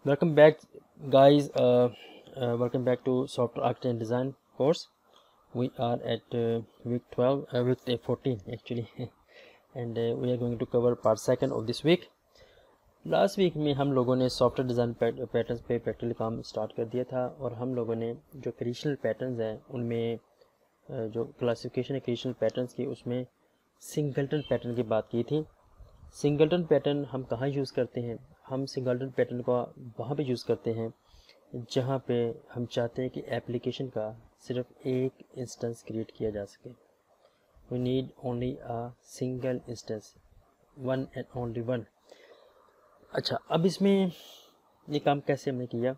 Welcome back, guys. Welcome back to Software Architecture and Design course. We are at week 12, week 14 actually, and we are going to cover part second of this week. Last week में हम लोगों ने software design patterns पे practical काम start कर दिया था, और हम लोगों ने जो क्रिएशनल पैटर्न्स हैं उनमें जो क्लासिफिकेशन है क्रिएशनल पैटर्न्स की, उसमें सिंगलटन पैटर्न की बात की थी। सिंगलटन पैटर्न हम कहाँ यूज़ करते हैं? हम सिंगलटन पैटर्न को वहाँ पे यूज़ करते हैं जहाँ पे हम चाहते हैं कि एप्लीकेशन का सिर्फ एक इंस्टेंस क्रिएट किया जा सके। We need only a single instance, one and only one. अच्छा, अब इसमें ये काम कैसे हमने किया?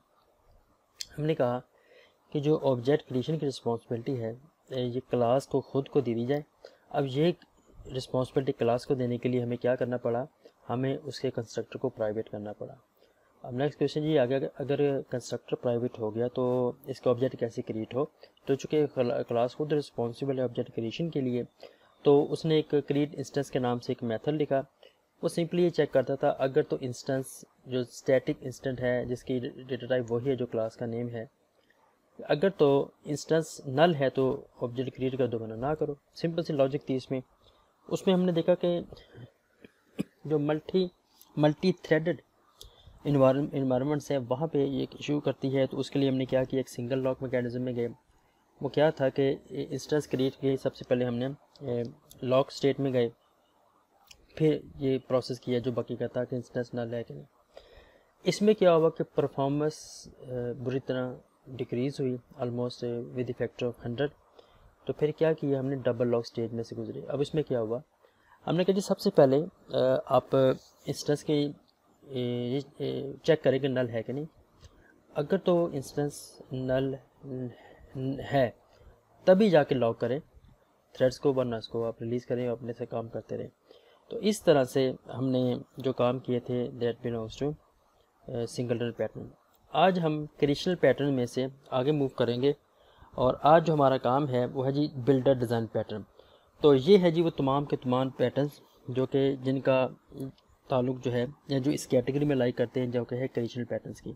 हमने कहा कि जो ऑब्जेक्ट क्रिएशन की रिस्पॉन्सिबिलिटी है ये क्लास को खुद को दे दी जाए। अब ये रिस्पॉन्सिबिलिटी क्लास को देने के लिए हमें क्या करना पड़ा? हमें उसके कंस्ट्रक्टर को प्राइवेट करना पड़ा। अब नेक्स्ट क्वेश्चन ये आ गया, अगर कंस्ट्रक्टर प्राइवेट हो गया तो इसका ऑब्जेक्ट कैसे क्रिएट हो? तो चूँकि क्लास खुद रिस्पॉन्सिबल है ऑब्जेक्ट क्रिएशन के लिए, तो उसने एक क्रिएट इंस्टेंस के नाम से एक मेथड लिखा। वो सिंपली ये चेक करता था अगर तो इंस्टेंस जो स्टैटिक इंस्टेंट है जिसकी डेटा टाइप वही है जो क्लास का नेम है, अगर तो इंस्टेंस नल है तो ऑब्जेक्ट क्रिएट कर दो, वरना ना करो। सिंपल सी लॉजिक थी इसमें। उसमें हमने देखा कि जो मल्टी थ्रेडेड इन्वायरमेंट्स है वहाँ पे ये इशू करती है, तो उसके लिए हमने क्या किया, एक सिंगल लॉक मैकेनिज्म में गए। वो क्या था कि इंस्टेंस क्रिएट की सबसे पहले हमने लॉक स्टेट में गए, फिर ये प्रोसेस किया जो बाकी का था कि इंस्टेंस नल है कि नहीं। इसमें क्या हुआ कि परफॉर्मेंस बुरी तरह डिक्रीज़ हुई, almost with the factor of 100। तो फिर क्या किया हमने, डबल लॉक स्टेज में से गुजरे। अब इसमें क्या हुआ, हमने कहा जी सबसे पहले आप इंस्टेंस की चेक करें कि नल है कि नहीं। अगर तो इंस्टेंस नल है तभी जाके लॉक करें थ्रेड्स को, वरना इसको आप रिलीज़ करें और अपने से काम करते रहें। तो इस तरह से हमने जो काम किए थे that belongs to singleton pattern. आज हम क्रिएशनल पैटर्न में से आगे मूव करेंगे, और आज जो हमारा काम है वो है जी बिल्डर डिज़ाइन पैटर्न। तो ये है जी वो तमाम के तमाम पैटर्न्स जो कि जिनका ताल्लुक जो है या जो इस कैटेगरी में लाइक करते हैं जो कि है क्रिएशनल पैटर्न्स की।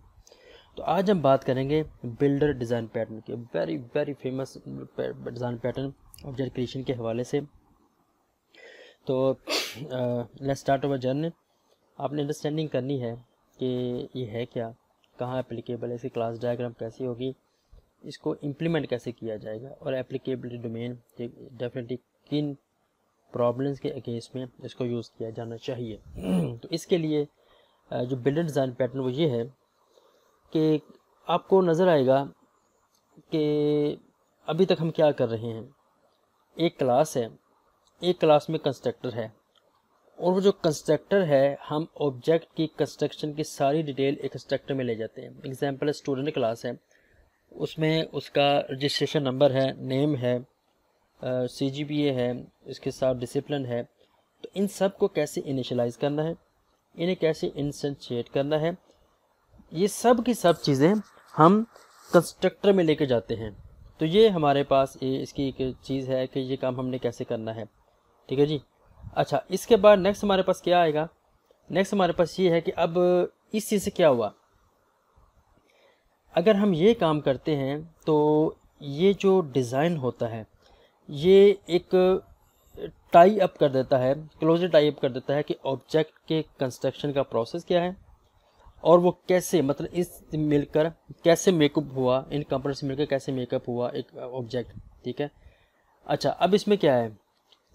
तो आज हम बात करेंगे बिल्डर डिज़ाइन पैटर्न के, very very famous design pattern object creation के हवाले से। तो लेट्स स्टार्ट अवर जर्नी। आपने अंडरस्टैंडिंग करनी है कि ये है क्या, कहाँ एप्लीकेबल है, इसकी क्लास डायग्राम कैसी होगी, इसको इम्प्लीमेंट कैसे किया जाएगा, और एप्लीकेबिलिटी डोमेन डेफिनेटली किन प्रॉब्लम्स के अगेंस्ट में इसको यूज़ किया जाना चाहिए। तो इसके लिए जो बिल्डर डिज़ाइन पैटर्न वो ये है कि आपको नज़र आएगा कि अभी तक हम क्या कर रहे हैं। एक क्लास है, एक क्लास में कंस्ट्रक्टर है, और वो जो कंस्ट्रक्टर है हम ऑब्जेक्ट की कंस्ट्रक्शन की सारी डिटेल एक कंस्ट्रक्टर में ले जाते हैं। एग्जांपल स्टूडेंट क्लास है, उसमें उसका रजिस्ट्रेशन नंबर है, नेम है, CGPA है, इसके साथ डिसिप्लिन है। तो इन सब को कैसे इनिशियलाइज़ करना है, इन्हें कैसे इंस्टेंशिएट करना है, ये सब की सब चीज़ें हम कंस्ट्रक्टर में लेके जाते हैं। तो ये हमारे पास ये इसकी एक चीज़ है कि ये काम हमने कैसे करना है। ठीक है जी। अच्छा, इसके बाद नेक्स्ट हमारे पास क्या आएगा? नेक्स्ट हमारे पास ये है कि अब इस चीज़ से क्या हुआ, अगर हम ये काम करते हैं तो ये जो डिज़ाइन होता है ये एक टाई अप कर देता है, क्लोजर टाई अप कर देता है कि ऑब्जेक्ट के कंस्ट्रक्शन का प्रोसेस क्या है, और वो कैसे, मतलब इस मिलकर कैसे मेकअप हुआ, इन कंपोनेंट्स से मिलकर कैसे मेकअप हुआ एक ऑब्जेक्ट। ठीक है। अच्छा, अब इसमें क्या है,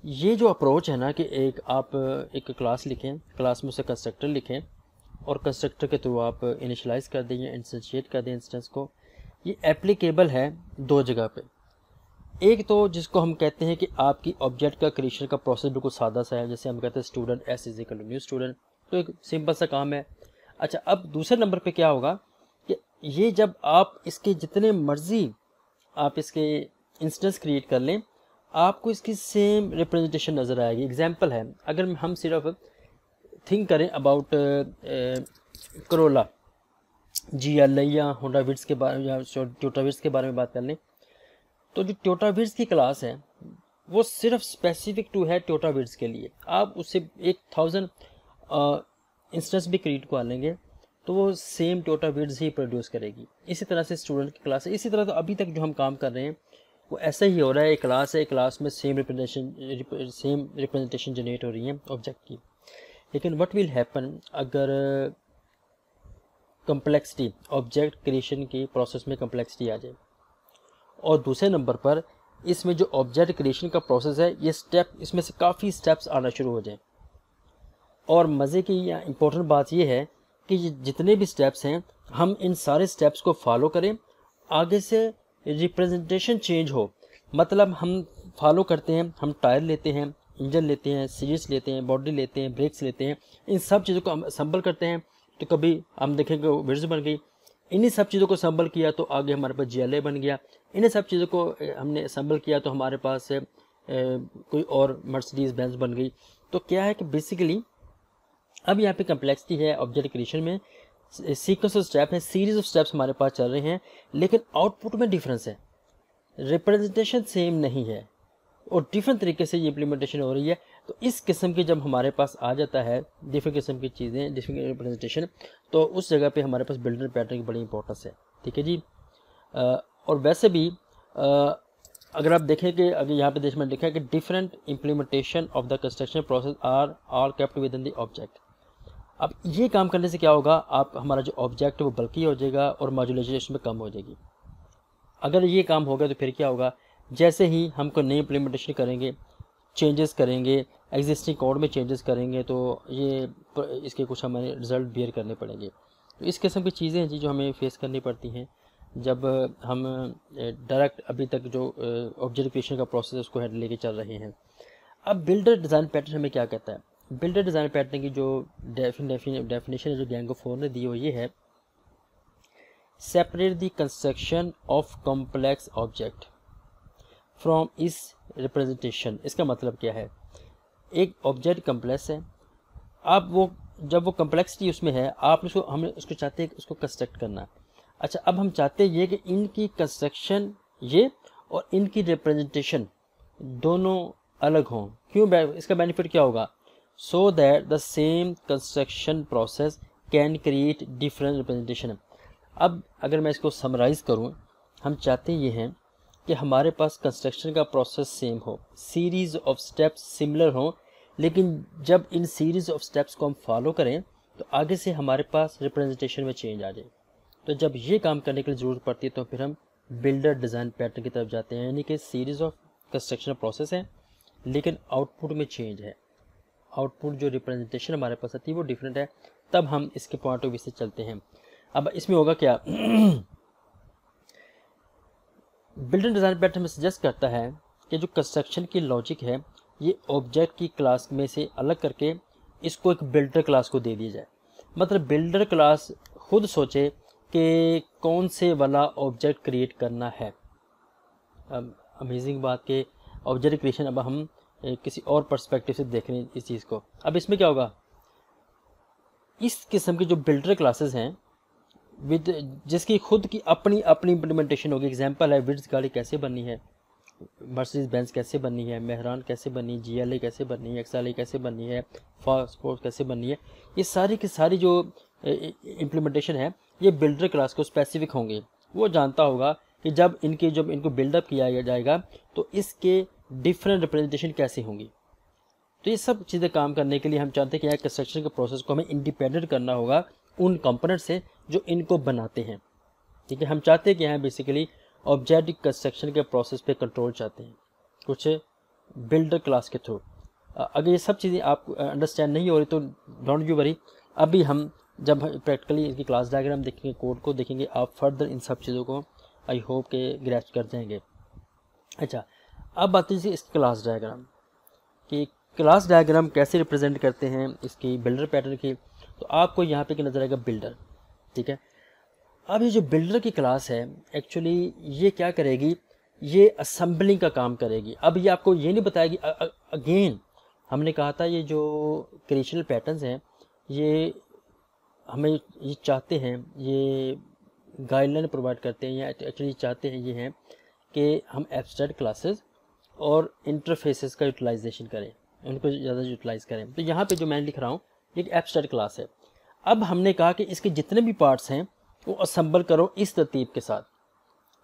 ये जो अप्रोच है ना कि एक आप एक क्लास लिखें, क्लास में उसे कंस्ट्रक्टर लिखें, और कंस्ट्रक्टर के थ्रू आप इनिशियलाइज कर दें या इंस्टेंशिएट कर दें इंस्टेंस को, ये एप्लीकेबल है दो जगह पे। एक तो जिसको हम कहते हैं कि आपकी ऑब्जेक्ट का क्रिएशन का प्रोसेस बिल्कुल सादा सा है, जैसे हम कहते हैं स्टूडेंट S = न्यू स्टूडेंट, तो एक सिंपल सा काम है। अच्छा, अब दूसरे नंबर पे क्या होगा कि ये जब आप इसके जितने मर्जी आप इसके इंस्टेंस क्रिएट कर लें, आपको इसकी सेम रिप्रेजेंटेशन नज़र आएगी। एग्जांपल है, अगर हम सिर्फ थिंक करें अबाउट करोला GL या होंडा विट्स के बारे में या टोयोटा विट्स के बारे में बात कर लें, तो जो टोयोटा विट्स की क्लास है वो सिर्फ स्पेसिफिक टू है टोयोटा विट्स के लिए। आप उससे 1000 इंस्टेंस भी क्रिएट कर लेंगे तो वो सेम टोटा विड्थ ही प्रोड्यूस करेगी। इसी तरह से स्टूडेंट की क्लास है, इसी तरह तो अभी तक जो हम काम कर रहे हैं वो ऐसा ही हो रहा है। एक क्लास है, क्लास में सेम रिप्रेजेंटेशन जनरेट हो रही है ऑब्जेक्ट की। लेकिन व्हाट विल हैपन अगर कम्प्लेक्सिटी, ऑब्जेक्ट क्रिएशन की प्रोसेस में कम्प्लेक्सिटी आ जाए, और दूसरे नंबर पर इसमें जो ऑब्जेक्ट क्रिएशन का प्रोसेस है ये स्टेप, इसमें से काफ़ी स्टेप्स आना शुरू हो जाए। और मज़े की या इम्पोर्टेंट बात ये है कि जितने भी स्टेप्स हैं हम इन सारे स्टेप्स को फॉलो करें, आगे से रिप्रेजेंटेशन चेंज हो। मतलब हम फॉलो करते हैं, हम टायर लेते हैं, इंजन लेते हैं, सीरीज लेते हैं, बॉडी लेते हैं, ब्रेक्स लेते हैं, इन सब चीज़ों को हम असम्बल करते हैं। तो कभी हम देखेंगे विड्थ बन गई, इन्हीं सब चीज़ों को असम्बल किया तो आगे हमारे पास GLA बन गया, इन्हीं सब चीज़ों को हमने असम्बल किया तो हमारे पास कोई और मर्सिडीज बेंज बन गई। तो क्या है कि बेसिकली अब यहाँ पे कम्प्लेक्सिटी है ऑब्जेक्ट क्रिएशन में, सीक्वेंस ऑफ स्टेप है, सीरीज ऑफ स्टेप्स हमारे पास चल रहे हैं, लेकिन आउटपुट में डिफरेंस है, रिप्रेजेंटेशन सेम नहीं है और डिफरेंट तरीके से ये इम्प्लीमेंटेशन हो रही है। तो इस किस्म की जब हमारे पास आ जाता है डिफरेंट किस्म की चीज़ें, डिफरेंट रिप्रेजेंटेशन, तो उस जगह पे हमारे पास बिल्डर पैटर्न की बड़ी इंपॉर्टेंस है। ठीक है जी। और वैसे भी अगर आप देखें कि अगर यहाँ पे देश में लिखा है कि different implementation of the construction process are all kept within the object. अब ये काम करने से क्या होगा, आप हमारा जो ऑब्जेक्ट है वो बल्कि हो जाएगा और मॉड्यूलाइजेशन में कम हो जाएगी। अगर ये काम हो गया तो फिर क्या होगा, जैसे ही हम कोई नई इम्प्लीमेंटेशन करेंगे, चेंजेस करेंगे, एग्जिस्टिंग कोड में चेंजेस करेंगे, तो ये इसके कुछ हमें रिजल्ट बियर करने पड़ेंगे। तो इस किस्म की चीज़ें हैं जी जो हमें फेस करनी पड़ती हैं जब हम डायरेक्ट अभी तक जो ऑब्जेक्ट क्रिएशन का प्रोसेस है उसको हैंडल लेके चल रहे हैं। अब बिल्डर डिज़ाइन पैटर्न हमें क्या कहता है, बिल्डर डिज़ाइन पैटर्न की जो डेफिनेशन है जो गैंग ऑफ फोर ने दी वो ये है, separate the construction of complex object from इस रिप्रेजेंटेशन। इसका मतलब क्या है, एक ऑब्जेक्ट कम्प्लेक्स है, आप वो जब वो कम्प्लेक्सिटी उसमें है, आप उसको हमें उसको चाहते हैं उसको कंस्ट्रक्ट करना। अच्छा, अब हम चाहते हैं ये कि इनकी कंस्ट्रक्शन ये और इनकी रिप्रेजेंटेशन दोनों अलग हों। क्यों, इसका बेनिफिट क्या होगा, so that the same construction process can create different representation. अब अगर मैं इसको समराइज़ करूं, हम चाहते ये हैं कि हमारे पास कंस्ट्रक्शन का प्रोसेस सेम हो, सीरीज़ ऑफ स्टेप्स सिमिलर हो, लेकिन जब इन सीरीज़ ऑफ स्टेप्स को हम फॉलो करें तो आगे से हमारे पास रिप्रेजेंटेशन में चेंज आ जाए। तो जब ये काम करने की ज़रूरत पड़ती है तो फिर हम बिल्डर डिज़ाइन पैटर्न की तरफ जाते हैं, यानी कि सीरीज़ ऑफ कंस्ट्रक्शन प्रोसेस है लेकिन आउटपुट में चेंज है, आउटपुट जो रिप्रेजेंटेशन हमारे पास आती है वो डिफरेंट है, तब हम इसके पॉइंट ऑफ व्यू से चलते हैं। अब इसमें होगा क्या बिल्डर डिज़ाइन पैटर्न में सजेस्ट करता है कि जो कंस्ट्रक्शन की लॉजिक है ये ऑब्जेक्ट की क्लास में से अलग करके इसको एक बिल्डर क्लास को दे दिया जाए। मतलब बिल्डर क्लास खुद सोचे कि कौन से वाला ऑब्जेक्ट क्रिएट करना है। अब अमेजिंग बात के ऑब्जेक्ट क्रिएशन अब हम किसी और पर्सपेक्टिव से देख रहे हैं इस चीज़ को। अब इसमें क्या होगा, इस किस्म की जो बिल्डर क्लासेस हैं विद जिसकी खुद की अपनी अपनी इम्प्लीमेंटेशन होगी। एग्जांपल है विड्थ गाड़ी कैसे बननी है, मर्सिडीज बेंज कैसे बननी है, मेहरान कैसे बननी है, GLA कैसे बननी है, XLA कैसे बननी है, फास्पोर्ट कैसे बननी है, ये सारी की सारी जो इम्प्लीमेंटेशन है ये बिल्डर क्लास को स्पेसिफिक होंगे। वो जानता होगा कि जब इनको बिल्डअप किया जाएगा तो इसके डिफरेंट रिप्रेजेंटेशन कैसे होंगी। तो ये सब चीज़ें काम करने के लिए हम चाहते हैं कि यहाँ कंस्ट्रक्शन के प्रोसेस को हमें इंडिपेंडेंट करना होगा उन कंपोनेंट से जो इनको बनाते हैं। ठीक है, हम चाहते हैं कि यहाँ बेसिकली ऑब्जेक्ट कंस्ट्रक्शन के प्रोसेस पे कंट्रोल चाहते हैं कुछ बिल्डर क्लास के थ्रू। अगर ये सब चीज़ें आप अंडरस्टैंड नहीं हो रही तो डोंट यू वरी, अभी हम जब प्रैक्टिकली इनकी क्लास डायग्राम देखेंगे, कोड को देखेंगे, आप फर्दर इन सब चीज़ों को आई होप के ग्रैस्प कर जाएंगे। अच्छा, अब बात कीजिए इस क्लास डायग्राम कि क्लास डायग्राम कैसे रिप्रेजेंट करते हैं इसकी बिल्डर पैटर्न की। तो आपको यहाँ पे नजर आएगा बिल्डर। ठीक है, अब ये जो बिल्डर की क्लास है एक्चुअली ये क्या करेगी, ये असेंबलिंग का काम करेगी। अब ये आपको ये नहीं बताएगी, अगेन हमने कहा था ये जो क्रिएशनल पैटर्न्स हैं ये हमें ये चाहते हैं, ये गाइडलाइन प्रोवाइड करते हैं, या एक्चुअली चाहते हैं ये हैं कि हम एब्स्ट्रैक्ट क्लासेस और इंटरफेसेस का यूटिलाइजेशन करें, उनको ज़्यादा यूटिलाइज़ करें। तो यहाँ पे जो मैं लिख रहा हूँ एक एब्स्ट्रैक्ट क्लास है। अब हमने कहा कि इसके जितने भी पार्ट्स हैं वो असेंबल करो इस तरतीब के साथ,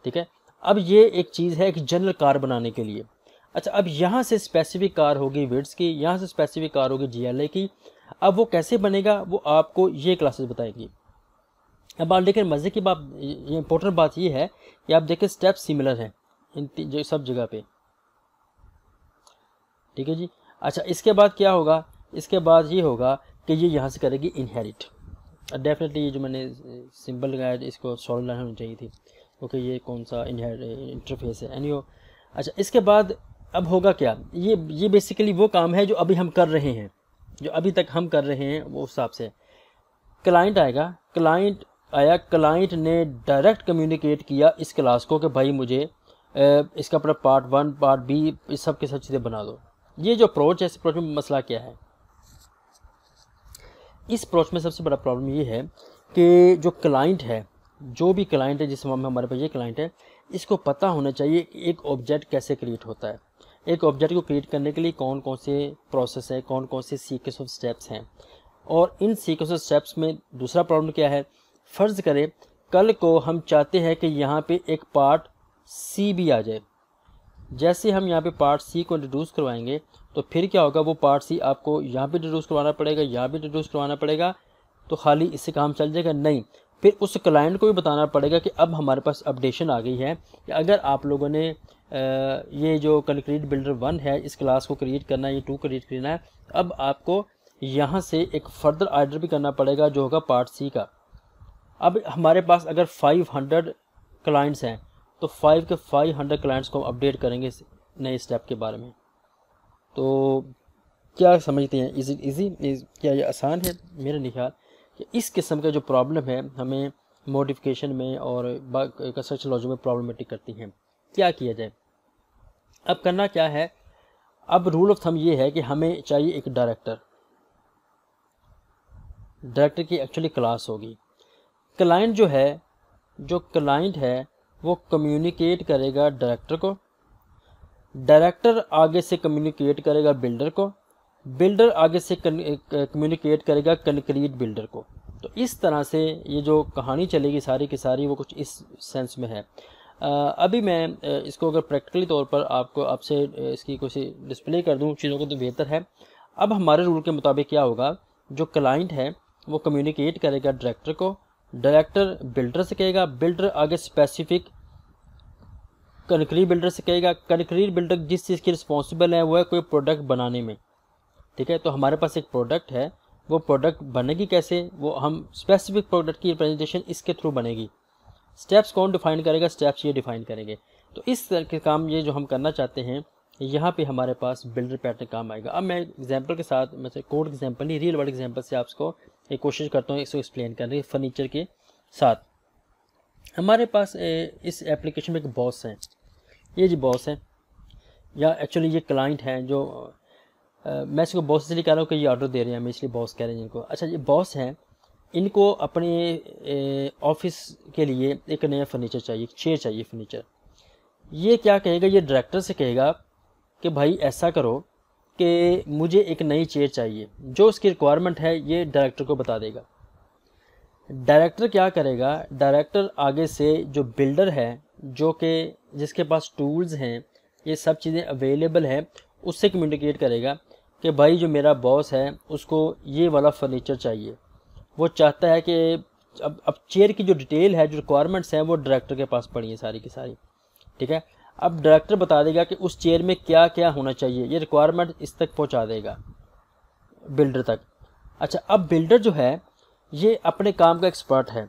ठीक है। अब ये एक चीज़ है एक जनरल कार बनाने के लिए। अच्छा, अब यहाँ से स्पेसिफिक कार होगी विड्स की, यहाँ से स्पेसिफिक कार होगी GLA की। अब वो कैसे बनेगा वो आपको ये क्लासेस बताएंगी। अब आप देखें मज़े की बात, ये इंपॉर्टेंट बात ये है कि आप देखें स्टेप सिमिलर हैं इन जो सब जगह पे, ठीक है जी। अच्छा, इसके बाद क्या होगा, इसके बाद ये होगा कि ये यहाँ से करेगी इनहेरिट। डेफिनेटली ये जो मैंने सिंबल लगाया इसको सॉल्व लाइन होनी चाहिए थी, ओके। ये कौन सा इंटरफेस है एनीहो। अच्छा, इसके बाद अब होगा क्या, ये बेसिकली वो काम है जो अभी हम कर रहे हैं, जो अभी तक हम कर रहे हैं वो हिसाब से। क्लाइंट आएगा, क्लाइंट आया, क्लाइंट ने डायरेक्ट कम्युनिकेट किया इस क्लास को कि भाई मुझे इसका अपना पार्ट 1 पार्ट B इस सब के सब चीज़ें बना दो। ये जो अप्रोच है, इस अप्रोच में मसला क्या है, इस अप्रोच में सबसे बड़ा प्रॉब्लम ये है कि जो क्लाइंट है, जो भी क्लाइंट है, जिस हमारे पास ये क्लाइंट है, इसको पता होना चाहिए कि एक ऑब्जेक्ट कैसे क्रिएट होता है। एक ऑब्जेक्ट को क्रिएट करने के लिए कौन कौन से प्रोसेस है, कौन कौन से सीक्वेंस ऑफ स्टेप्स हैं। और इन सीक्वेंस ऑफ स्टेप्स में दूसरा प्रॉब्लम क्या है, फ़र्ज़ करें कल को हम चाहते हैं कि यहाँ पे एक पार्ट C भी आ जाए। जैसे हम यहाँ पे पार्ट C को इंट्रोड्यूस करवाएंगे तो फिर क्या होगा, वो पार्ट C आपको यहाँ पे इंट्रोड्यूस करवाना पड़ेगा, यहाँ पे इंट्रोड्यूस करवाना पड़ेगा, तो खाली इससे काम चल जाएगा नहीं। फिर उस क्लाइंट को भी बताना पड़ेगा कि अब हमारे पास अपडेशन आ गई है कि अगर आप लोगों ने ये जो कंक्रीट बिल्डर 1 है इस क्लास को क्रिएट करना है, ये 2 क्रिएट करना है, अब आपको यहाँ से एक फर्दर ऑर्डर भी करना पड़ेगा जो होगा पार्ट C का। अब हमारे पास अगर 500 क्लाइंट्स हैं तो 5 के 500 क्लाइंट्स को अपडेट करेंगे नए स्टेप के बारे में। तो क्या समझते हैं, इजी क्या ये आसान है? मेरा नहीं ख्याल कि इस किस्म का जो प्रॉब्लम है हमें मॉडिफिकेशन में और कंस्ट्रक्शन लॉजिक में प्रॉब्लमेटिक करती हैं। क्या किया जाए, अब करना क्या है, अब रूल ऑफ थंब ये है कि हमें चाहिए एक डायरेक्टर। डायरेक्टर की एक्चुअली क्लास होगी। क्लाइंट जो क्लाइंट है वो कम्युनिकेट करेगा डायरेक्टर को, डायरेक्टर आगे से कम्युनिकेट करेगा बिल्डर को, बिल्डर आगे से कम्युनिकेट करेगा कंक्रीट बिल्डर को। तो इस तरह से ये जो कहानी चलेगी सारी की सारी वो कुछ इस सेंस में है। अभी मैं इसको अगर प्रैक्टिकली तौर पर आपसे इसकी कुछ डिस्प्ले कर दूं चीज़ों को तो बेहतर है। अब हमारे रूल के मुताबिक क्या होगा, जो क्लाइंट है वो कम्युनिकेट करेगा डायरेक्टर को, डायरेक्टर बिल्डर से कहेगा, बिल्डर आगे स्पेसिफिक कंक्रीट बिल्डर से कहेगा, कंक्रीट बिल्डर जिस चीज़ की रिस्पॉन्सिबल है वो है कोई प्रोडक्ट बनाने में, ठीक है। तो हमारे पास एक प्रोडक्ट है, वो प्रोडक्ट बनेगी कैसे, वो हम स्पेसिफिक प्रोडक्ट की रिप्रेजेंटेशन इसके थ्रू बनेगी। स्टेप्स कौन डिफाइन करेगा, स्टेप्स ये डिफाइन करेंगे। तो इस तरह के काम ये जो हम करना चाहते हैं यहाँ पे हमारे पास बिल्डर पैटर्न काम आएगा। अब मैं एग्जांपल के साथ, मतलब कोड एग्जांपल नहीं, रियल वर्ल्ड एग्जांपल से आपको एक कोशिश करता हूँ इसको एक्सप्लेन करने की फर्नीचर के साथ। हमारे पास इस एप्लीकेशन में एक बॉस है, ये जी बॉस है, या एक्चुअली ये क्लाइंट हैं जो मैं इसको बॉस इसलिए कह रहा हूँ कि ये ऑर्डर दे रहे हैं, हमें इसलिए बॉस कह रहे हैं इनको। अच्छा, ये बॉस हैं, इनको अपने ऑफिस के लिए एक नया फर्नीचर चाहिए, एक चेयर चाहिए फर्नीचर। ये क्या कहेगा, ये डायरेक्टर से कहेगा कि भाई ऐसा करो कि मुझे एक नई चेयर चाहिए। जो उसकी रिक्वायरमेंट है ये डायरेक्टर को बता देगा। डायरेक्टर क्या करेगा, डायरेक्टर आगे से जो बिल्डर है जो कि जिसके पास टूल्स हैं, ये सब चीज़ें अवेलेबल हैं, उससे कम्युनिकेट करेगा कि भाई जो मेरा बॉस है उसको ये वाला फर्नीचर चाहिए। वो चाहता है कि अब चेयर की जो डिटेल है, जो रिक्वायरमेंट्स हैं, वो डायरेक्टर के पास पड़ी है सारी की सारी, ठीक है। अब डायरेक्टर बता देगा कि उस चेयर में क्या क्या होना चाहिए, ये रिक्वायरमेंट इस तक पहुंचा देगा बिल्डर तक। अच्छा, अब बिल्डर जो है ये अपने काम का एक्सपर्ट है।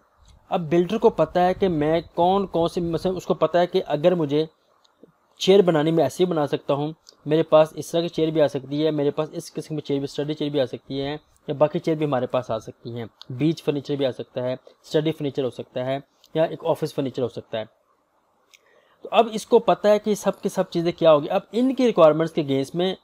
अब बिल्डर को पता है कि मैं कौन कौन से, मतलब उसको पता है कि अगर मुझे चेयर बनाने में ऐसे ही बना सकता हूँ, मेरे पास इस तरह की चेयर भी आ सकती है, मेरे पास इस किस्म की चेयर भी, स्टडी चेयर भी आ सकती है, या बाकी चेयर भी हमारे पास आ सकती हैं, बीच फर्नीचर भी आ सकता है, स्टडी फर्नीचर हो सकता है, या एक ऑफिस फर्नीचर हो सकता है। तो अब इसको पता है कि सब की सब चीज़ें क्या होगी। अब इनकी रिक्वायरमेंट्स के गेंस में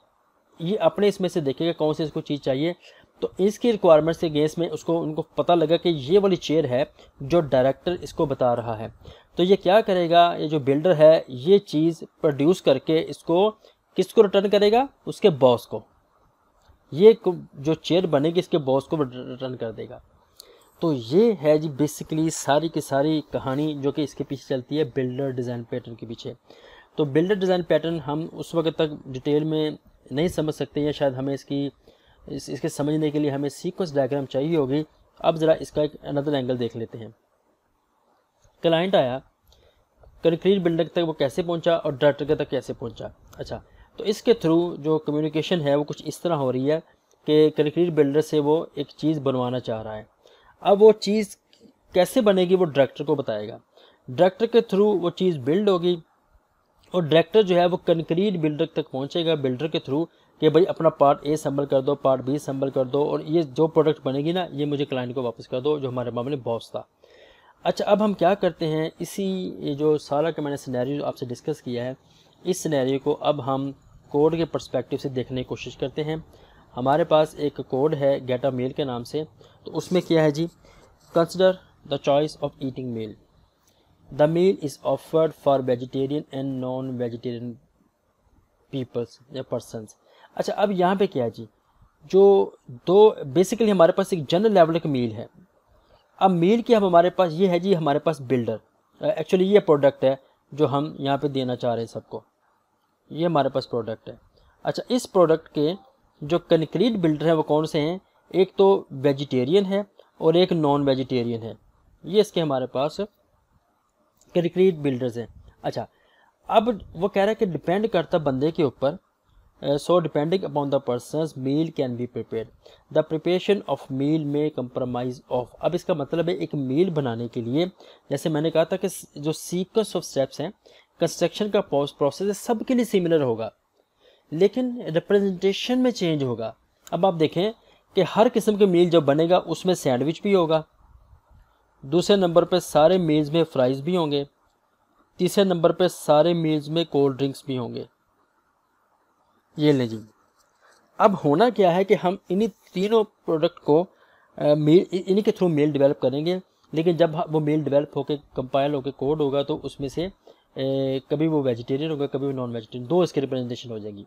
ये अपने इसमें से देखेगा कौन सी इसको चीज़ चाहिए। तो इसकी रिक्वायरमेंट्स के गेंस में उनको पता लगा कि ये वाली चेयर है जो डायरेक्टर इसको बता रहा है। तो ये क्या करेगा, ये जो बिल्डर है ये चीज़ प्रोड्यूस करके इसको किसको रिटर्न करेगा, उसके बॉस को। ये जो चेयर बनेगी इसके बॉस को रिटर्न कर देगा। तो ये है जी बेसिकली सारी की सारी कहानी जो कि इसके पीछे चलती है, बिल्डर डिज़ाइन पैटर्न के पीछे। तो बिल्डर डिज़ाइन पैटर्न हम उस वक्त तक डिटेल में नहीं समझ सकते, या शायद हमें इसके समझने के लिए हमें सीक्वेंस डायग्राम चाहिए होगी। अब ज़रा इसका एक अनदर एंगल देख लेते हैं। क्लाइंट आया, कंक्रीट बिल्डर तक वो कैसे पहुंचा और डायरेक्टर तक कैसे पहुंचा। अच्छा, तो इसके थ्रू जो कम्युनिकेशन है वो कुछ इस तरह हो रही है कि कंक्रीट बिल्डर से वो एक चीज़ बनवाना चाह रहा है। अब वो चीज़ कैसे बनेगी वो डायरेक्टर को बताएगा। डायरेक्टर के थ्रू वो चीज़ बिल्ड होगी और डायरेक्टर जो है वो कंक्रीट बिल्डर तक पहुंचेगा बिल्डर के थ्रू कि भाई अपना पार्ट ए संभल कर दो, पार्ट बी संभल कर दो, और ये जो प्रोडक्ट बनेगी ना ये मुझे क्लाइंट को वापस कर दो, जो हमारे मामले में बॉस था। अच्छा, अब हम क्या करते हैं, ये जो सारा का मैंने सिनेरियो आपसे डिस्कस किया है, इस सिनेरियो को अब हम कोड के पर्सपेक्टिव से देखने की कोशिश करते हैं। हमारे पास एक कोड है गेट अ मील के नाम से। तो उसमें क्या है जी, consider the choice of eating meal, the meal is offered for vegetarian and non vegetarian peoples या पर्सनस। अच्छा, अब यहाँ पे क्या है जी, जो दो बेसिकली हमारे पास एक जनरल लेवल का मील है। अब मील की अब हमारे पास ये है जी, हमारे पास बिल्डर, एक्चुअली ये प्रोडक्ट है जो हम यहाँ पे देना चाह रहे हैं सबको, ये हमारे पास प्रोडक्ट है। अच्छा, इस प्रोडक्ट के जो कंक्रीट बिल्डर हैं वो कौन से हैं, एक तो वेजिटेरियन है और एक नॉन वेजिटेरियन है, ये इसके हमारे पास कंक्रीट बिल्डर्स हैं। अच्छा, अब वो कह रहा है कि डिपेंड करता बंदे के ऊपर, so depending upon the persons meal can be prepared, the preparation of meal में कंप्रोमाइज ऑफ। अब इसका मतलब है एक मील बनाने के लिए, जैसे मैंने कहा था कि जो सीक्वेंस ऑफ स्टेप्स हैं, कंस्ट्रक्शन का प्रोसेस है, सबके लिए सिमिलर होगा लेकिन रिप्रेजेंटेशन में चेंज होगा। अब आप देखें कि हर किस्म के मील जब बनेगा उसमें सैंडविच भी होगा, दूसरे नंबर पे सारे मील्स में फ्राइज़ भी होंगे, तीसरे नंबर पे सारे मील्स में कोल्ड ड्रिंक्स भी होंगे। ये ले जी, अब होना क्या है कि हम इन्हीं तीनों प्रोडक्ट को इन्हीं के थ्रू मील डेवलप करेंगे, लेकिन जब वो मील डेवलप होकर कंपाइल होकर कोड होगा तो उसमें से कभी वो वेजिटेरियन होगा, कभी वो नॉन वेजिटेरियन, दो इसकी रिप्रेजेंटेशन हो जाएगी।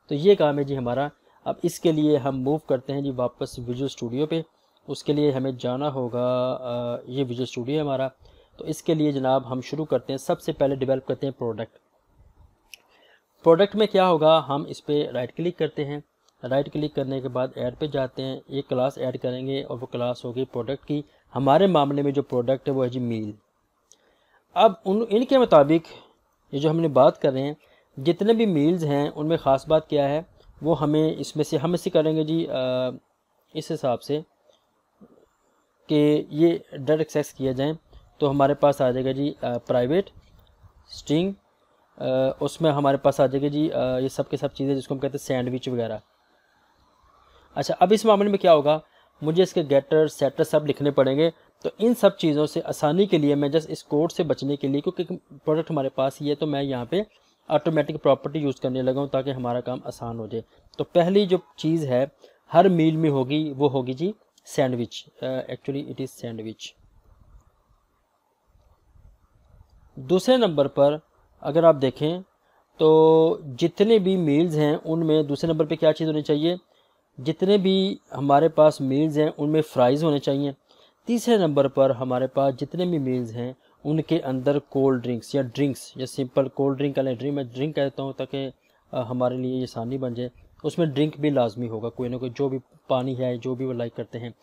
तो ये काम है जी हमारा। अब इसके लिए हम मूव करते हैं जी वापस विजुअल स्टूडियो पे। उसके लिए हमें जाना होगा, ये विजुअल स्टूडियो है हमारा। तो इसके लिए जनाब हम शुरू करते हैं, सबसे पहले डेवलप करते हैं प्रोडक्ट। प्रोडक्ट में क्या होगा, हम इस पर राइट क्लिक करते हैं, राइट क्लिक करने के बाद ऐड पे जाते हैं, एक क्लास ऐड करेंगे और वो क्लास होगी प्रोडक्ट की। हमारे मामले में जो प्रोडक्ट है वो है जी मील। अब इनके मुताबिक ये जो हमने बात कर रहे हैं, जितने भी मील्स हैं उनमें ख़ास बात क्या है, वो हमें इसमें से हम इसे करेंगे जी इस हिसाब से कि ये डायरेक्ट एक्सेस किया जाए। तो हमारे पास आ जाएगा जी प्राइवेट स्ट्रिंग, उसमें हमारे पास आ जाएगा जी ये सब के सब चीज़ें जिसको हम कहते हैं सैंडविच वगैरह। अच्छा, अब इस मामले में क्या होगा, मुझे इसके गेटर सेटर सब लिखने पड़ेंगे। तो इन सब चीज़ों से आसानी के लिए मैं जस्ट इस कोड से बचने के लिए, क्योंकि प्रोडक्ट हमारे पास ही है, तो मैं यहाँ पे ऑटोमेटिक प्रॉपर्टी यूज़ करने लगा हूँ ताकि हमारा काम आसान हो जाए। तो पहली जो चीज़ है हर मील में होगी वो होगी जी sandwich, actually it is sandwich. दूसरे नंबर पर अगर आप देखें तो जितने भी मील्स हैं उनमें दूसरे नंबर पे क्या चीज़ होनी चाहिए, जितने भी हमारे पास मील्स हैं उनमें फ्राइज़ होने चाहिए। तीसरे नंबर पर हमारे पास जितने भी मील्स हैं उनके अंदर कोल्ड ड्रिंक्स या ड्रिंक्स, या सिंपल कोल्ड ड्रिंक का मैं ड्रिंक कहता हूँ ताकि हमारे लिए ये आसानी बन जाए, उसमें ड्रिंक भी लाजमी होगा, कोई ना कोई, जो भी पानी है जो भी वो लाइक करते हैं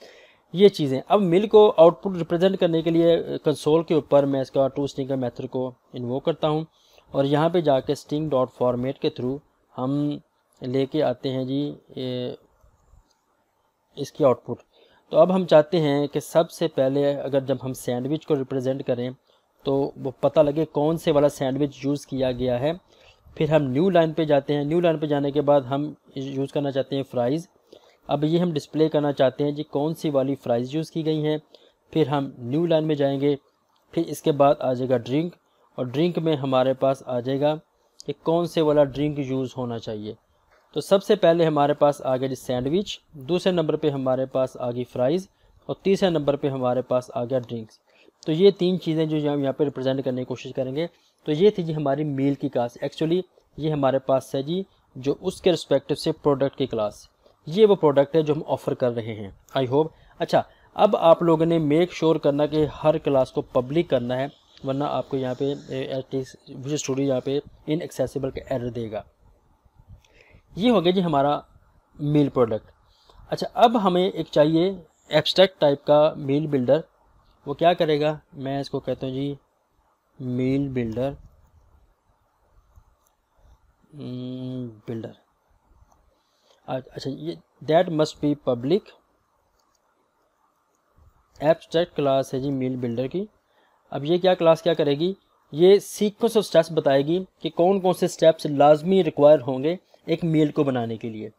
ये चीज़ें। अब मिल को आउटपुट रिप्रेजेंट करने के लिए कंसोल के ऊपर मैं इसका टू स्ट्रिंग का मेथड को इन्वोक करता हूँ और यहाँ पे जाके स्ट्रिंग डॉट फॉर्मेट के थ्रू हम लेके आते हैं जी इसकी आउटपुट। तो अब हम चाहते हैं कि सबसे पहले अगर जब हम सैंडविच को रिप्रेजेंट करें तो वो पता लगे कौन से वाला सैंडविच यूज़ किया गया है। फिर हम न्यू लाइन पे जाते हैं, न्यू लाइन पे जाने के बाद हम यूज़ करना चाहते हैं फ्राइज़। अब ये हम डिस्प्ले करना चाहते हैं जी कौन सी वाली फ्राइज़ यूज़ की गई हैं। फिर हम न्यू लाइन में जाएंगे, फिर इसके बाद आ जाएगा ड्रिंक, और ड्रिंक में हमारे पास आ जाएगा कि कौन से वाला ड्रिंक यूज़ होना चाहिए। तो सबसे पहले हमारे पास आ गया जी सैंडविच, दूसरे नंबर पे हमारे पास आ गई फ्राइज़, और तीसरे नंबर पे हमारे पास आ गया ड्रिंक्स। तो ये तीन चीज़ें जो हम यहाँ पे रिप्रेजेंट करने की कोशिश करेंगे। तो ये थी जी हमारी मील की क्लास। एक्चुअली ये हमारे पास है जी जो उसके रिस्पेक्टिव से प्रोडक्ट की क्लास, ये वो प्रोडक्ट है जो हम ऑफ़र कर रहे हैं। I hope. अच्छा, अब आप लोगों ने मेक श्योर करना कि हर क्लास को पब्लिक करना है, वरना आपको यहाँ पे विजुअल स्टूडियो यहाँ पे इनएक्सेसिबल का एरर देगा। ये हो गया जी हमारा मेल प्रोडक्ट। अच्छा, अब हमें एक चाहिए एब्स्ट्रैक्ट टाइप का मेल बिल्डर। वो क्या करेगा, मैं इसको कहता हूँ जी मेल बिल्डर अच्छा, ये that must be public abstract class है जी मेल बिल्डर की। अब ये क्या क्लास क्या करेगी, ये सीक्वेंस ऑफ स्टेप्स बताएगी कि कौन कौन से स्टेप्स लाजमी रिक्वायर होंगे एक मेल को बनाने के लिए।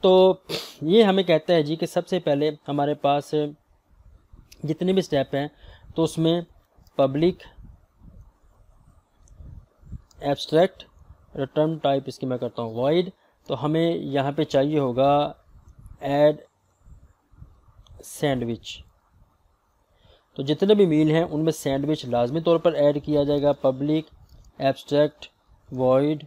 तो ये हमें कहता है जी कि सबसे पहले हमारे पास जितने भी स्टेप हैं तो उसमें पब्लिक एब्स्ट्रैक्ट रिटर्न टाइप इसकी मैं करता हूँ वॉइड। तो हमें यहाँ पे चाहिए होगा ऐड सैंडविच। तो जितने भी मील हैं उनमें सैंडविच लाजमी तौर पर ऐड किया जाएगा। Public abstract void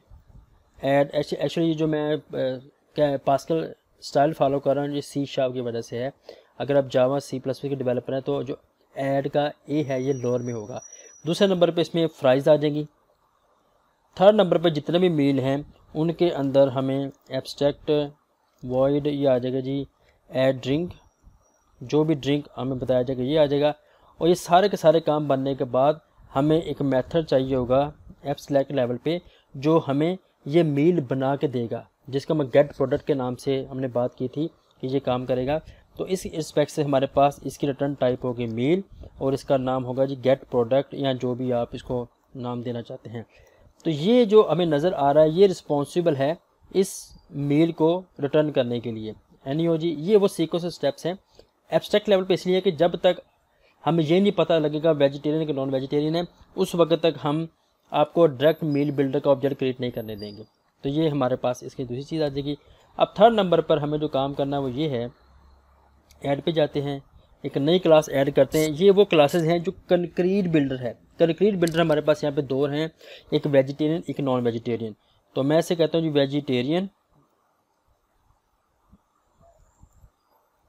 add. Actually जो मैं क्या पास्कल स्टाइल फॉलो कर रहा हूँ ये सी शार्प की वजह से है। अगर आप जावा सी प्लस के डेवलपर हैं तो जो ऐड का ए है ये लोअर में होगा। दूसरे नंबर पे इसमें फ्राइज़ आ जाएंगी। थर्ड नंबर पे जितने भी मील हैं उनके अंदर हमें एब्स्ट्रैक्ट वॉइड ये आ जाएगा जी ऐड ड्रिंक। जो भी ड्रिंक हमें बताया जाएगा ये आ जाएगा। और ये सारे के सारे काम बनने के बाद हमें एक मेथड चाहिए होगा ऐप सेलेक्ट लेवल पे जो हमें ये मील बना के देगा, जिसका मैं गेट प्रोडक्ट के नाम से हमने बात की थी कि ये काम करेगा। तो इस रिस्पेक्ट से हमारे पास इसकी रिटर्न टाइप होगी मील और इसका नाम होगा जी गेट प्रोडक्ट या जो भी आप इसको नाम देना चाहते हैं। तो ये जो हमें नज़र आ रहा है ये रिस्पॉन्सिबल है इस मील को रिटर्न करने के लिए। एनईओ जी ये वो सीक्वेंस स्टेप्स हैं एब्स्ट्रैक्ट लेवल पे, इसलिए कि जब तक हमें ये नहीं पता लगेगा वेजिटेरियन के नॉन वेजिटेरियन है उस वक्त तक हम आपको डायरेक्ट मील बिल्डर का ऑब्जेक्ट क्रिएट नहीं करने देंगे। तो ये हमारे पास इसकी दूसरी चीज़ आ जाएगी। अब थर्ड नंबर पर हमें जो काम करना है वो ये है, ऐड पे जाते हैं, एक नई क्लास ऐड करते हैं। ये वो क्लासेस हैं जो कंक्रीट बिल्डर है। कंक्रीट बिल्डर हमारे पास यहाँ पे दो हैं, एक वेजिटेरियन एक नॉन वेजिटेरियन। तो मैं इसे कहता हूँ जी वेजिटेरियन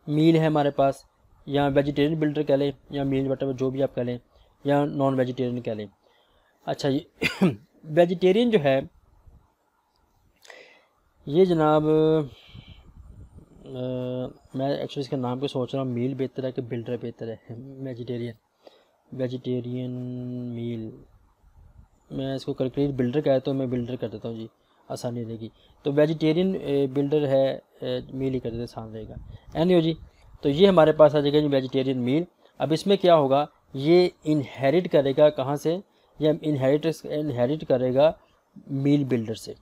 मील है हमारे पास, या वेजिटेरियन बिल्डर कह लें या मील वट जो भी आप कह लें, या नॉन वेजिटेरियन कह लें। अच्छा ये वेजिटेरियन जो है ये जनाब मैं एक्चुअली इसके नाम को सोच रहा हूँ, मील बेहतर है कि बिल्डर बेहतर है। वेजिटेरियन मील, मैं इसको कंक्रीट बिल्डर कहता हूँ, मैं बिल्डर कर देता हूँ जी आसानी रहेगी। तो वेजिटेरियन बिल्डर है मील ही कर देते आसान रहेगा। एनीवे जी तो ये हमारे पास आ जाएगा जी वेजिटेरियन मील। अब इसमें क्या होगा, ये इनहेरिट करेगा कहाँ से, ये इनहेरिट करेगा मील बिल्डर से।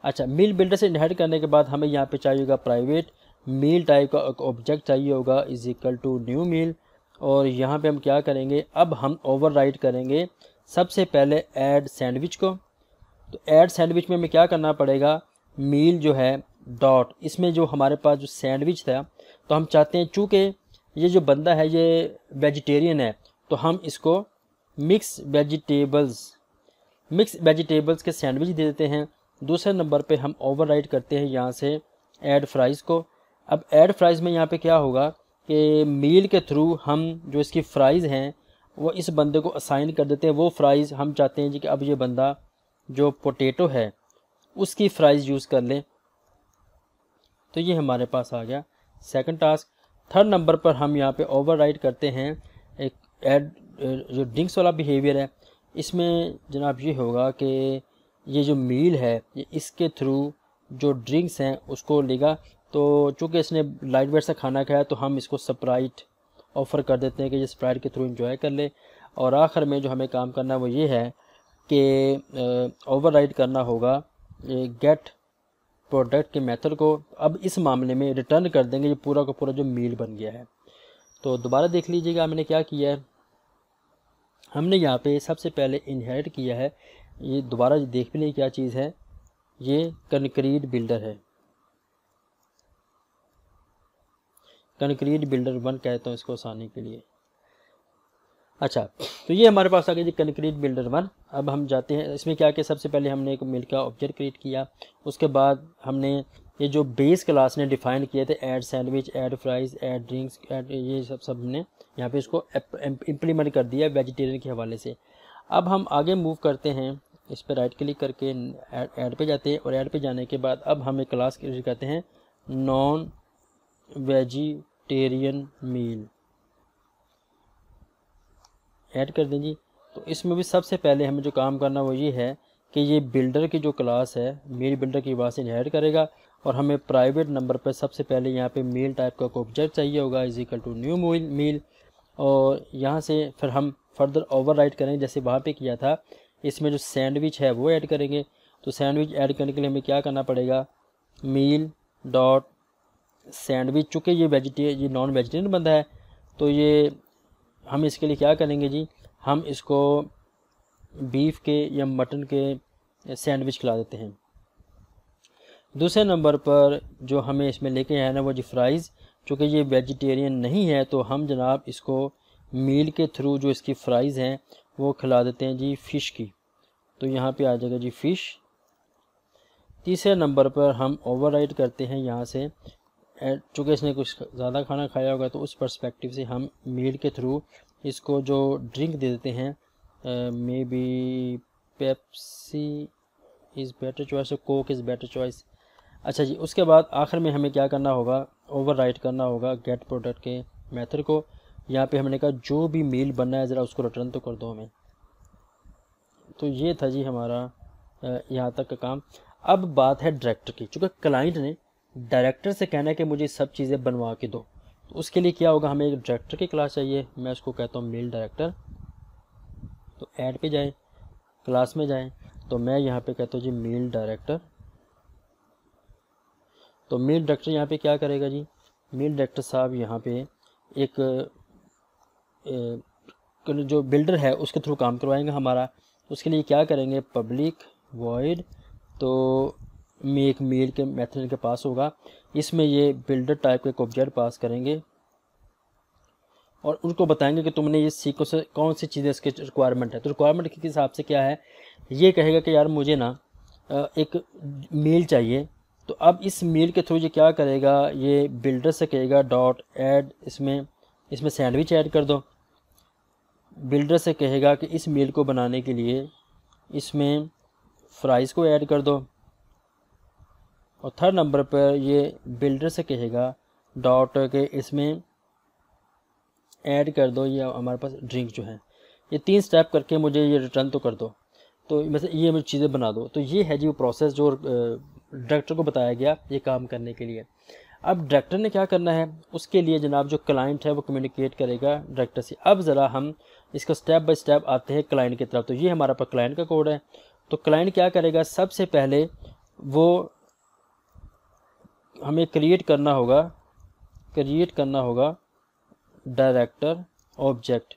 अच्छा मील बिल्डर से इनहेरिट करने के बाद हमें यहाँ पे चाहिए होगा प्राइवेट मील टाइप का ऑब्जेक्ट चाहिए होगा इज इक्वल टू न्यू मील। और यहाँ पे हम क्या करेंगे, अब हम ओवरराइड करेंगे सबसे पहले ऐड सैंडविच को। तो ऐड सैंडविच में हमें क्या करना पड़ेगा, मील जो है डॉट, इसमें जो हमारे पास जो सैंडविच था तो हम चाहते हैं चूँकि ये जो बंदा है ये वेजिटेरियन है तो हम इसको मिक्स वेजिटेबल्स के सैंडविच दे देते हैं। दूसरे नंबर पे हम ओवरराइड करते हैं यहाँ से ऐड फ्राइज़ को। अब ऐड फ्राइज़ में यहाँ पे क्या होगा कि मील के थ्रू हम जो इसकी फ़्राइज़ हैं वो इस बंदे को असाइन कर देते हैं। वो फ़्राइज़ हम चाहते हैं जी कि अब ये बंदा जो पोटैटो है उसकी फ़्राइज़ यूज़ कर ले। तो ये हमारे पास आ गया सेकंड टास्क। थर्ड नंबर पर हम यहाँ पे ओवरराइड करते हैं एक ऐड जो ड्रिंक्स वाला बिहेवियर है। इसमें जनाब ये होगा कि ये जो मील है ये इसके थ्रू जो ड्रिंक्स हैं उसको लेगा। तो चूँकि इसने लाइट वेट से खाना खाया तो हम इसको स्प्राइट ऑफ़र कर देते हैं कि ये स्प्राइट के थ्रू एंजॉय कर ले। और आखिर में जो हमें काम करना है वो ये है कि ओवरराइड करना होगा गेट प्रोडक्ट के मेथड को। अब इस मामले में रिटर्न कर देंगे ये पूरा का पूरा जो मील बन गया है। तो दोबारा देख लीजिएगा हमने क्या किया है, हमने यहाँ पे सबसे पहले इनहेरिट किया है, ये दोबारा देख भी नहीं क्या चीज़ है, ये कंक्रीट बिल्डर है, कंक्रीट बिल्डर 1 कहता हूँ इसको आसानी के लिए। अच्छा तो ये हमारे पास आ गया जी कंक्रीट बिल्डर 1। अब हम जाते हैं इसमें क्या कि सबसे पहले हमने एक मील का ऑब्जेक्ट क्रिएट किया, उसके बाद हमने ये जो बेस क्लास ने डिफाइन किए थे, add sandwich, add fries, add drinks, add, ये सब ने यहाँ पे इसको इम्प्लीमेंट कर दिया वेजिटेरियन के हवाले से। अब हम आगे मूव करते हैं, इस पर राइट क्लिक करके ऐड पे जाते हैं, और ऐड पे जाने के बाद अब हम एक क्लास क्रिएट करते हैं नॉन वेजिटेरियन मील, ऐड कर दें जी। तो इसमें भी सबसे पहले हमें जो काम करना वो ये है कि ये बिल्डर की जो क्लास है, मील बिल्डर की वहाँ से इनहेरिट करेगा, और हमें प्राइवेट नंबर पर सबसे पहले यहाँ पे मील टाइप का ऑब्जेक्ट चाहिए होगा, इज इक्वल टू न्यू मील, और यहाँ से फिर हम फर्दर ओवरराइट करेंगे जैसे वहाँ पे किया था। इसमें जो सैंडविच है वो ऐड करेंगे। तो सैंडविच ऐड करने के लिए हमें क्या करना पड़ेगा, मील डॉट सैंडविच, चूँकि ये नॉन वेजिटेरियन बंदा है तो ये हम इसके लिए क्या करेंगे जी, हम इसको बीफ के या मटन के सैंडविच खिला देते हैं। दूसरे नंबर पर जो हमें इसमें लेके आना है वो जी फ्राइज़, चूँकि ये वेजिटेरियन नहीं है तो हम जनाब इसको मील के थ्रू जो इसकी फ़्राइज़ हैं वो खिला देते हैं जी फ़िश की। तो यहाँ पे आ जाएगा जी फ़िश। तीसरे नंबर पर हम ओवरराइड करते हैं यहाँ से, चूँकि इसने कुछ ज़्यादा खाना खाया होगा तो उस पर्सपेक्टिव से हम मील के थ्रू इसको जो ड्रिंक दे देते हैं, may be Pepsi is better choice, Coke is better choice. अच्छा जी, उसके बाद आखिर में हमें क्या करना होगा, ओवरराइट करना होगा गेट प्रोडक्ट के मेथड को। यहाँ पे हमने कहा जो भी मील बनना है ज़रा उसको रिटर्न तो कर दो हमें। तो ये था जी हमारा यहाँ तक का काम। अब बात है डायरेक्टर की, चूँकि क्लाइंट ने डायरेक्टर से कहना है कि मुझे सब चीज़ें बनवा के दो, तो उसके लिए क्या होगा, हमें एक डायरेक्टर की क्लास चाहिए। मैं उसको कहता हूँ मेल डायरेक्टर। तो ऐड पे जाएं, क्लास में जाएं, तो मैं यहाँ पे कहता हूँ जी मेल डायरेक्टर। तो मेल डायरेक्टर यहाँ पे क्या करेगा जी, मेल डायरेक्टर साहब यहाँ पे एक जो बिल्डर है उसके थ्रू काम करवाएंगे हमारा। उसके लिए क्या करेंगे, पब्लिक वॉइड, तो मेक मेल के मेथड के पास होगा, इसमें ये बिल्डर टाइप के ऑब्जेक्ट पास करेंगे और उनको बताएंगे कि तुमने ये सीखो से कौन सी चीज़ें इसके रिक्वायरमेंट है। तो रिक्वायरमेंट के हिसाब से क्या है, ये कहेगा कि यार मुझे ना एक मेल चाहिए। तो अब इस मेल के थ्रू ये क्या करेगा, ये बिल्डर से कहेगा डॉट ऐड, इसमें सैंडविच ऐड कर दो। बिल्डर से कहेगा कि इस मेल को बनाने के लिए इसमें फ्राइज़ को ऐड कर दो। और थर्ड नंबर पर ये बिल्डर से कहेगा डॉट के इसमें ऐड कर दो ये हमारे पास ड्रिंक जो है। ये 3 स्टेप करके मुझे ये रिटर्न तो कर दो, तो वैसे ये मुझे चीज़ें बना दो। तो ये है जी वो प्रोसेस जो डायरेक्टर को बताया गया ये काम करने के लिए। अब डायरेक्टर ने क्या करना है, उसके लिए जनाब जो क्लाइंट है वो कम्युनिकेट करेगा डायरेक्टर से। अब ज़रा हम इसका स्टेप बाय स्टेप आते हैं क्लाइंट की तरफ। तो ये हमारा पर क्लाइंट का कोड है। तो क्लाइंट क्या करेगा, सबसे पहले वो हमें क्रिएट करना होगा डायरेक्टर ऑब्जेक्ट,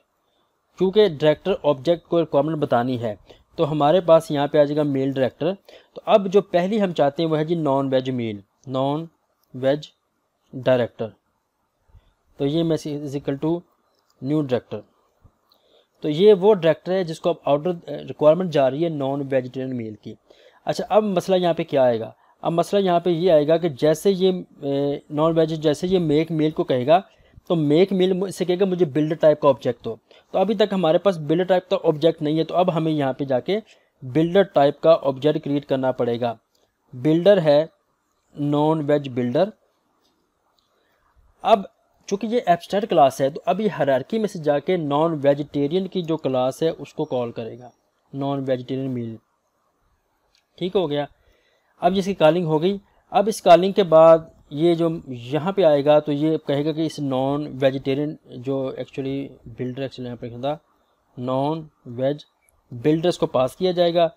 क्योंकि डायरेक्टर ऑब्जेक्ट को रिक्वायरमेंट बतानी है। तो हमारे पास यहाँ पे आ जाएगा मेल डायरेक्टर। तो अब जो पहली हम चाहते हैं वो है जी non veg meal, non veg director. तो ये मैं is equal to new director. तो ये वो डायरेक्टर है जिसको अब ऑर्डर रिक्वायरमेंट जा रही है नॉन वेजिटेरियन मील की। अच्छा, अब मसला यहाँ पे क्या आएगा, अब मसला यहाँ पे ये आएगा कि जैसे ये नॉन वेज जैसे ये मेक मील को कहेगा तो मेक मील से कहेगा मुझे बिल्डर टाइप का ऑब्जेक्ट हो। तो अभी तक हमारे पास बिल्डर टाइप का ऑब्जेक्ट नहीं है, तो अब हमें यहाँ पे जाके बिल्डर टाइप का ऑब्जेक्ट क्रिएट करना पड़ेगा। बिल्डर है नॉन वेज बिल्डर। अब चूंकि ये एब्स्ट्रैक्ट क्लास है तो अब ये हायरार्की में से जाके नॉन वेजिटेरियन की जो क्लास है उसको कॉल करेगा, नॉन वेजिटेरियन मील। ठीक हो गया। अब इसकी कॉलिंग हो गई। अब इस कॉलिंग के बाद ये जो यहाँ पे आएगा तो ये कहेगा कि इस नॉन वेजिटेरियन जो एक्चुअली बिल्डर यहाँ पे था नॉन वेज बिल्डर्स को पास किया जाएगा।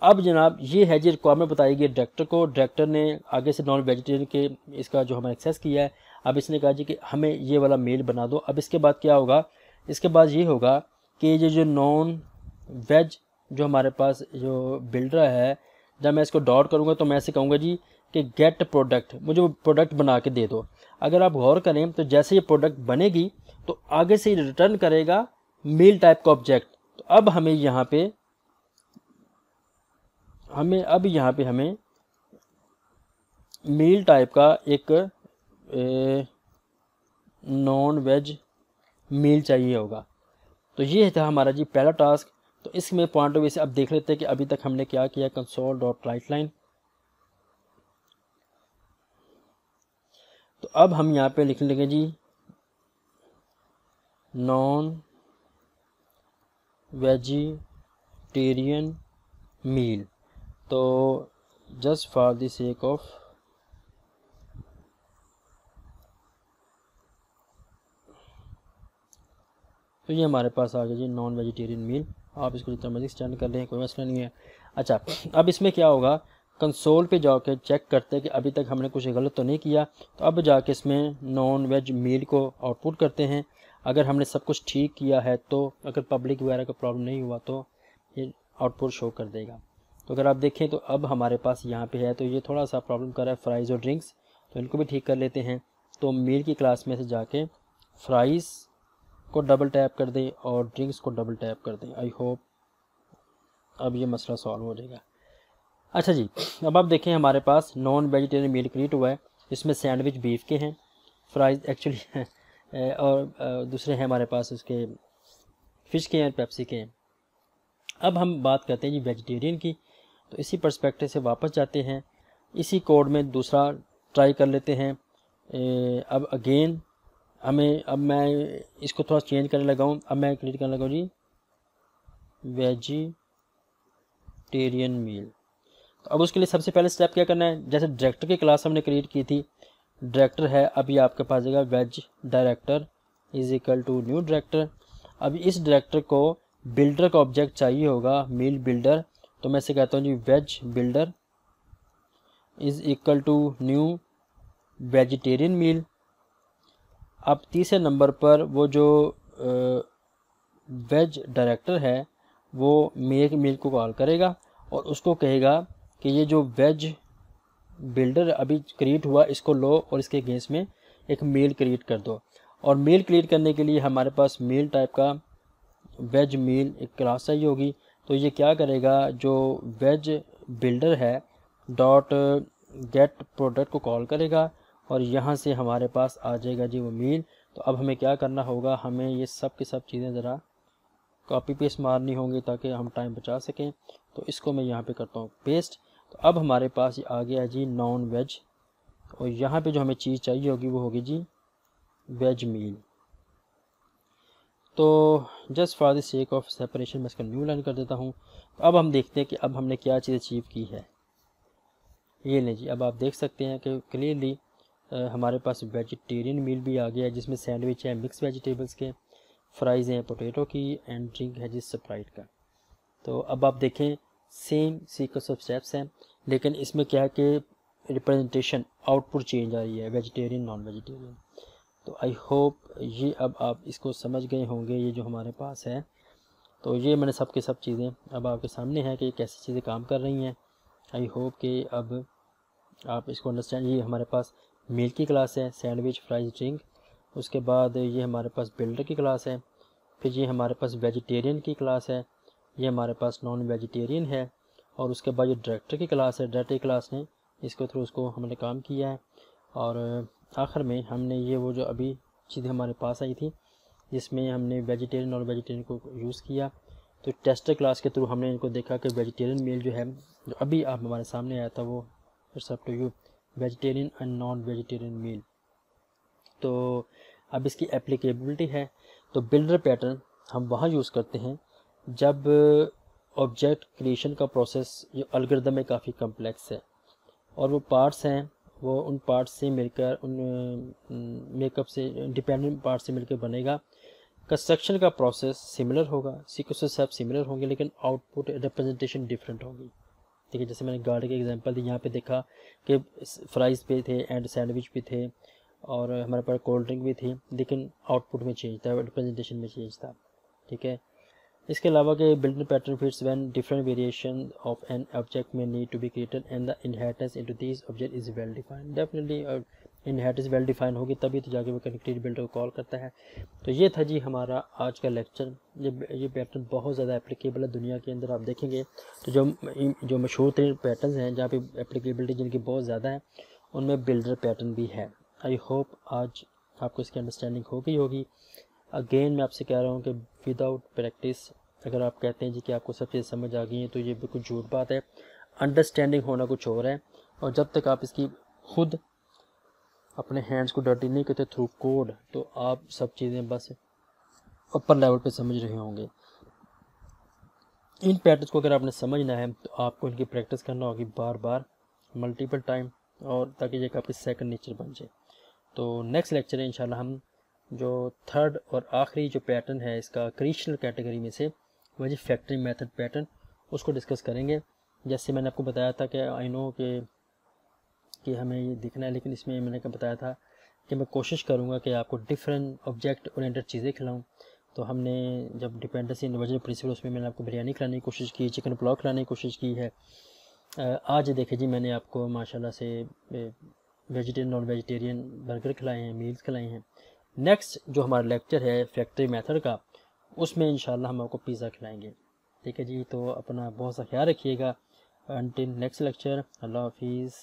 अब जनाब ये है जी रिक्वायरमेंट बताई गई डायरेक्टर को। डायरेक्टर ने आगे से नॉन वेजिटेरियन के इसका जो हमें एक्सेस किया है, अब इसने कहा जी कि हमें ये वाला मेल बना दो। अब इसके बाद क्या होगा, इसके बाद ये होगा कि ये जो नॉन वेज जो हमारे पास जो बिल्डर है, जब मैं इसको डॉट करूँगा तो मैं ऐसे कहूँगा जी कि गेट प्रोडक्ट, मुझे वो प्रोडक्ट बना के दे दो। अगर आप गौर करें तो जैसे ये प्रोडक्ट बनेगी तो आगे से रिटर्न करेगा मेल टाइप का ऑब्जेक्ट। तो अब हमें यहाँ पे हमें मील टाइप का एक नॉन वेज मील चाहिए होगा। तो ये था हमारा जी पहला टास्क। तो इसमें पॉइंट ऑफ व्यू से अब देख लेते हैं कि अभी तक हमने क्या किया। कंसोल डॉट राइट लाइन, तो अब हम यहाँ पे लिख लेंगे जी नॉन वेजिटेरियन मील। तो just for the sake of तो ये हमारे पास आ गया जी नॉन वेजिटेरियन मील। आप इसको जितना मर्जी एक्सटेंड कर लें, कोई मसला नहीं है। अच्छा, अब इसमें क्या होगा, कंसोल पे जाके चेक करते हैं कि अभी तक हमने कुछ गलत तो नहीं किया। तो अब जाके इसमें नॉन वेज मील को आउटपुट करते हैं। अगर हमने सब कुछ ठीक किया है तो अगर पब्लिक वगैरह का प्रॉब्लम नहीं हुआ तो ये आउटपुट शो कर देगा। तो अगर आप देखें तो अब हमारे पास यहाँ पे है, तो ये थोड़ा सा प्रॉब्लम कर रहा है फ्राइज़ और ड्रिंक्स, तो इनको भी ठीक कर लेते हैं। तो मील की क्लास में से जाके फ्राइज़ को डबल टैप कर दें और ड्रिंक्स को डबल टैप कर दें। आई होप अब ये मसला सॉल्व हो जाएगा। अच्छा जी, अब आप देखें हमारे पास नॉन वेजिटेरियन मील क्रिएट हुआ है। इसमें सैंडविच बीफ के हैं, फ्राइज़ एक्चुअली हैं और दूसरे हैं हमारे पास उसके फ़िश के हैं, पेप्सी के हैं। अब हम बात करते हैं जी वेजिटेरियन की। तो इसी पर्सपेक्टिव से वापस जाते हैं, इसी कोड में दूसरा ट्राई कर लेते हैं। अब अगेन अब मैं इसको थोड़ा चेंज करने लगा हूँ। अब मैं क्रिएट करने लगा हूँ जी वेजिटेरियन मील। तो अब उसके लिए सबसे पहले स्टेप क्या करना है, जैसे डायरेक्टर की क्लास हमने क्रिएट की थी, डायरेक्टर है, अभी आपके पास जाएगा veg director is equal to new director. अब इस डायरेक्टर को बिल्डर का ऑब्जेक्ट चाहिए होगा, मील बिल्डर। तो मैं इसे कहता हूँ जी veg builder is equal to new vegetarian meal. अब तीसरे नंबर पर वो जो वेज डायरेक्टर है वो मेक मील को कॉल करेगा और उसको कहेगा कि ये जो वेज बिल्डर अभी क्रिएट हुआ इसको लो और इसके अगेंस्ट में एक मेल क्रिएट कर दो। और मेल क्रिएट करने के लिए हमारे पास मेल टाइप का वेज मेल एक क्लास चाहिए होगी। तो ये क्या करेगा, जो वेज बिल्डर है डॉट गेट प्रोडक्ट को कॉल करेगा और यहाँ से हमारे पास आ जाएगा जी वो मेल। तो अब हमें क्या करना होगा, हमें ये सब की सब चीज़ें ज़रा कॉपी पेस्ट मारनी होंगी ताकि हम टाइम बचा सकें। तो इसको मैं यहाँ पे करता हूँ पेस्ट। तो अब हमारे पास ये आ गया जी नॉन वेज, और यहाँ पे जो हमें चीज़ चाहिए होगी वो होगी जी वेज मील। तो just for the sake of separation मैं इसका न्यू लाइन कर देता हूँ। तो अब हम देखते हैं कि अब हमने क्या चीज़ अचीव की है। ये नहीं जी, अब आप देख सकते हैं कि क्लियरली हमारे पास वेजिटेरियन मील भी आ गया है, जिसमें सैंडविच है मिक्स वेजिटेबल्स के, फ्राइज़ हैं पोटैटो की, एंड ड्रिंक है जी स्प्राइट का। तो अब आप देखें सेम सीक्वेंस ऑफ स्टेप्स हैं, लेकिन इसमें क्या है कि रिप्रेजेंटेशन आउटपुट चेंज आ रही है वेजिटेरियन नॉन वेजिटेरियन। तो आई होप ये अब आप इसको समझ गए होंगे, ये जो हमारे पास है। तो ये मैंने सब के सब चीज़ें अब आपके सामने है कि कैसी चीज़ें काम कर रही हैं। आई होप कि अब आप इसको अंडरस्टैंड। ये हमारे पास मील की क्लास है, सैंडविच फ्राइज ड्रिंक। उसके बाद ये हमारे पास बिल्डर की क्लास है, फिर ये हमारे पास वेजिटेरियन की क्लास है, ये हमारे पास नॉन वेजिटेरियन है, और उसके बाद ये डायरेक्टर की क्लास है। डायरेक्टर की क्लास ने इसको थ्रू उसको हमने काम किया है, और आखिर में हमने ये वो जो अभी चीज़ें हमारे पास आई थी जिसमें हमने वेजिटेरियन और वेजिटेरियन को यूज़ किया। तो टेस्टर क्लास के थ्रू हमने इनको देखा कि वेजिटेरियन मील जो है जो अभी आप हमारे सामने आया था वो it's up to you vegetarian and non vegetarian meal. तो अब इसकी एप्लीकेबिलिटी है, तो बिल्डर पैटर्न हम वहाँ यूज़ करते हैं जब ऑब्जेक्ट क्रिएशन का प्रोसेस ये एल्गोरिथम में काफ़ी कम्प्लेक्स है और वो पार्ट्स हैं वो उन पार्ट्स से मिलकर उन मेकअप से इंडिपेंडेंट पार्ट से मिलकर बनेगा। कंस्ट्रक्शन का प्रोसेस सिमिलर होगा, सीक्वेंसेस सब सिमिलर होंगे, लेकिन आउटपुट रिप्रेजेंटेशन डिफरेंट होगी। ठीक है, जैसे मैंने गाड़ी के एग्जांपल दी, यहाँ पे देखा कि फ्राइज़ पे थे एंड सैंडविच भी थे और हमारे पास कोल्ड ड्रिंक भी थी, लेकिन आउटपुट में चेंज था, रिप्रेजेंटेशन में चेंज था। ठीक है, इसके अलावा कि building pattern fits when different variation of an object may need to be created and the inheritance into this object is well defined. Definitely inheritance well define होगी तभी तो जाके वो कनेक्टेड बिल्डर को कॉल करता है। तो ये था जी हमारा आज का लेक्चर। ये पैटर्न बहुत ज़्यादा एप्लीकेबल है दुनिया के अंदर। आप देखेंगे तो जो मशहूर तरीन पैटर्न हैं जहाँ पे एप्लीकेबिलिटी जिनकी बहुत ज़्यादा है उनमें बिल्डर पैटर्न भी है। आई होप आज आपको इसकी अंडरस्टैंडिंग हो गई होगी। अगेन मैं आपसे कह रहा हूँ कि विदाउट प्रैक्टिस अगर आप कहते हैं जी कि आपको सब चीज़ समझ आ गई है तो ये बिल्कुल झूठ बात है। अंडरस्टैंडिंग होना कुछ और है, और जब तक आप इसकी खुद अपने हैंड्स को डर्टी नहीं करते थ्रू कोड, तो आप सब चीज़ें बस अपर लेवल पे समझ रहे होंगे। इन पैटर्न्स को अगर आपने समझना है तो आपको इनकी प्रैक्टिस करना होगी बार बार, मल्टीपल टाइम, और ताकि ये आपकी सेकंड नेचर बन जाए। तो नेक्स्ट लेक्चर है इंशाल्लाह हम जो थर्ड और आखिरी जो पैटर्न है इसका क्रिएशनल कैटेगरी में से, वह जी फैक्टरी मेथड पैटर्न, उसको डिस्कस करेंगे। जैसे मैंने आपको बताया था कि आई नो कि हमें ये दिखना है, लेकिन इसमें मैंने क्या बताया था कि मैं कोशिश करूँगा कि आपको डिफरेंट ऑब्जेक्ट ओरिएंटेड चीज़ें खिलाऊँ। तो हमने जब डिपेंडेंसी इंडिविजुअल प्रिंसिपल, उसमें मैंने आपको बिरयानी खिलाने की कोशिश की, चिकन पुलाव खिलाने की कोशिश की है। आज देखिए जी मैंने आपको माशाल्लाह से वेजिटेरियन नॉन वेजिटेरियन बर्गर खिलाए हैं, मील्स खिलाए हैं। नेक्स्ट जो हमारा लेक्चर है फैक्ट्री मेथड का, उसमें इंशाल्लाह हम आपको पिज़्ज़ा खिलाएंगे। ठीक है जी, तो अपना बहुत सा ख्याल रखिएगा। अंटिल नेक्स्ट लेक्चर, अल्लाह हाफिज़।